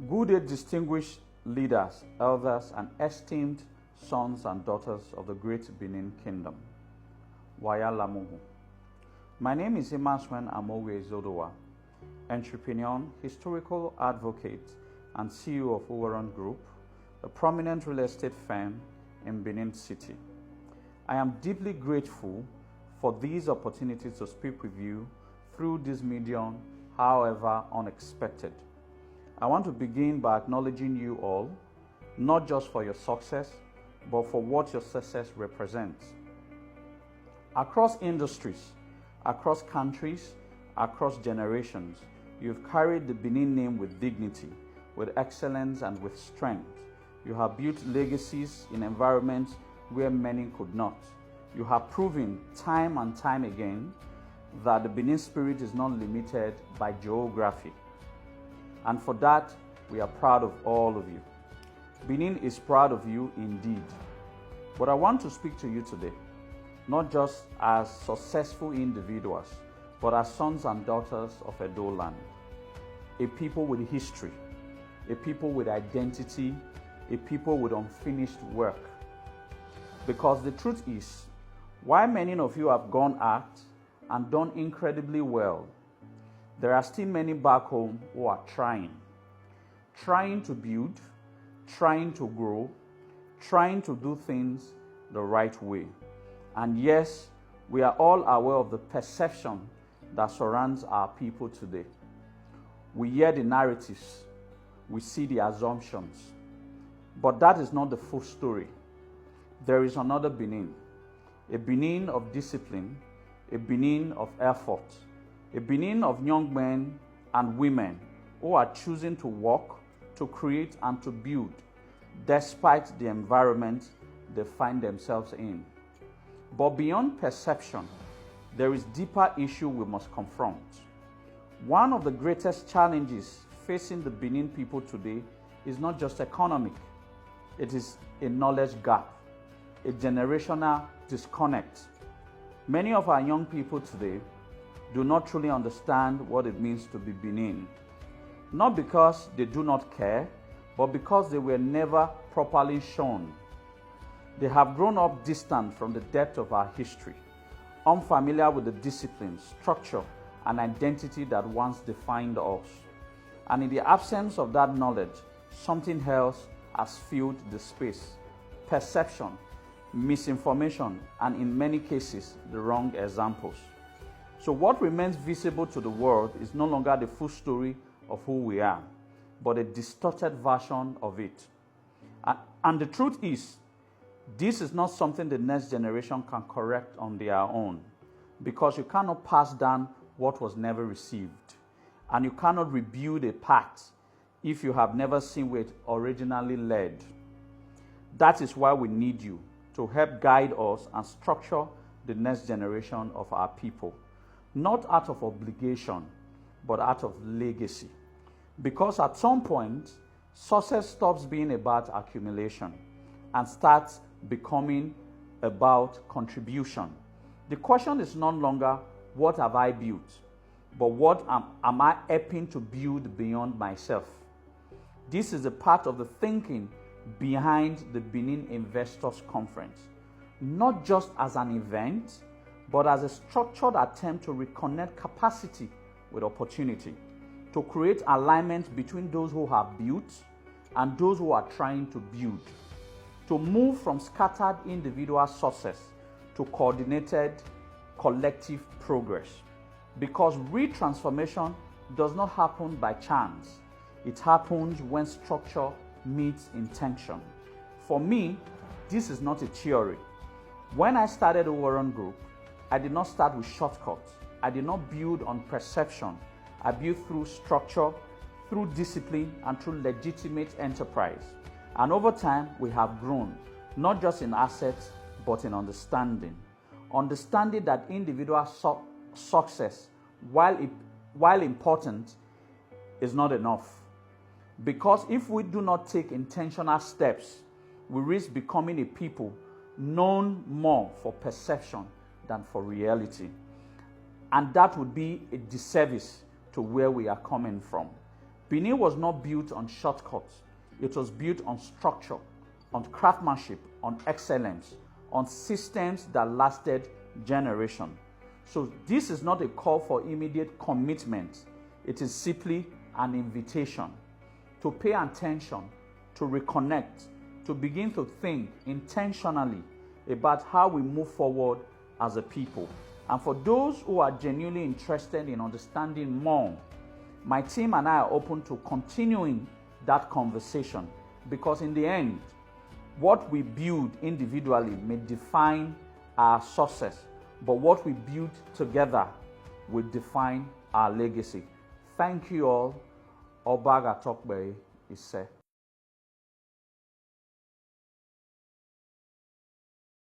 Good day, distinguished leaders, elders, and esteemed sons and daughters of the great Benin Kingdom. Waya Lamuhu. My name is Emmanuel Amowe Zodowa, entrepreneur, historical advocate, and CEO of Overrun Group, a prominent real estate firm in Benin City. I am deeply grateful for these opportunities to speak with you through this medium, however unexpected. I want to begin by acknowledging you all, not just for your success, but for what your success represents. Across industries, across countries, across generations, you've carried the Benin name with dignity, with excellence, and with strength. You have built legacies in environments where many could not. You have proven time and time again that the Benin spirit is not limited by geography. And for that, we are proud of all of you. Benin is proud of you indeed. But I want to speak to you today, not just as successful individuals, but as sons and daughters of Edo land. A people with history, a people with identity, a people with unfinished work. Because the truth is, while many of you have gone out and done incredibly well, there are still many back home who are trying to build, trying to grow, trying to do things the right way. And yes, we are all aware of the perception that surrounds our people today. We hear the narratives, we see the assumptions, but that is not the full story. There is another Benin, a Benin of discipline, a Benin of effort, a Benin of young men and women who are choosing to work, to create, and to build despite the environment they find themselves in. But beyond perception, there is a deeper issue we must confront. One of the greatest challenges facing the Benin people today is not just economic, it is a knowledge gap, a generational disconnect. Many of our young people today do not truly understand what it means to be Benin. Not because they do not care, but because they were never properly shown. They have grown up distant from the depth of our history, unfamiliar with the discipline, structure, and identity that once defined us. And in the absence of that knowledge, something else has filled the space: perception, misinformation, and in many cases, the wrong examples. So what remains visible to the world is no longer the full story of who we are, but a distorted version of it. And the truth is, this is not something the next generation can correct on their own, because you cannot pass down what was never received, and you cannot rebuild a path if you have never seen where it originally led. That is why we need you to help guide us and structure the next generation of our people. Not out of obligation, but out of legacy. Because at some point, success stops being about accumulation and starts becoming about contribution. The question is no longer, what have I built? But what am I helping to build beyond myself? This is a part of the thinking behind the Benin Investors Conference. Not just as an event, but as a structured attempt to reconnect capacity with opportunity, to create alignment between those who have built and those who are trying to build, to move from scattered individual success to coordinated collective progress. Because real transformation does not happen by chance. It happens when structure meets intention. For me, this is not a theory. When I started Overrun Group, I did not start with shortcuts. I did not build on perception. I built through structure, through discipline, and through legitimate enterprise. And over time, we have grown, not just in assets, but in understanding. Understanding that individual success, while important, is not enough. Because if we do not take intentional steps, we risk becoming a people known more for perception than for reality. And that would be a disservice to where we are coming from. Benin was not built on shortcuts. It was built on structure, on craftsmanship, on excellence, on systems that lasted generations. So this is not a call for immediate commitment. It is simply an invitation to pay attention, to reconnect, to begin to think intentionally about how we move forward as a people. And for those who are genuinely interested in understanding more, my team and I are open to continuing that conversation, because in the end, what we build individually may define our success, but what we build together will define our legacy. Thank you all. Obaga Tokbe is said.